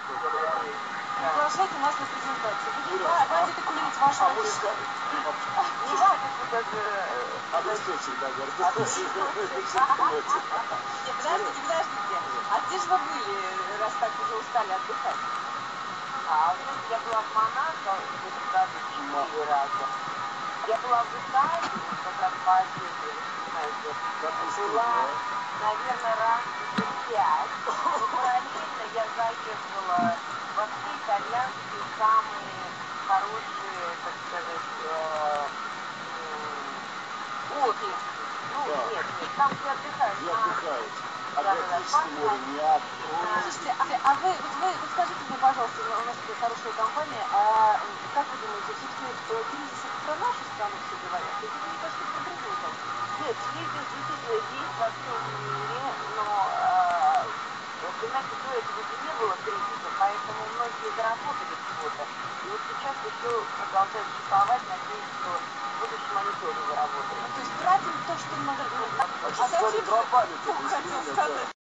Приглашайте нас на презентацию. Будем ради документировать вашу работу. Не важно, куда же... Подождите. А где же вы были, раз так уже устали отдыхать? Я была в Монако в этом году 4 раза. Я была в Италии, как раз по Одессе, знаете, была, наверное, раз уже 5. Но параллельно я заехала во все итальянские самые хорошие, так сказать, отдыхи. Ну, Да. нет, там где отдыхаешь. Где отдыхаете? Атлантическое море, Слушайте, а вы скажите мне, пожалуйста, у нас такая хорошая компания, а как вы думаете, все-таки кризис это про нашу страну все говорят? Или мне кажется, про другую как-то? Нет, кризис действительно есть во всем мире, но, понимаете, до этого же не было кризиса, поэтому многие заработали чего-то. И вот сейчас еще продолжают шиковать, надеюсь, что в будущем они тоже заработают. То есть тратим то, что мы... А что с вами пропали-то? Хотел сказать.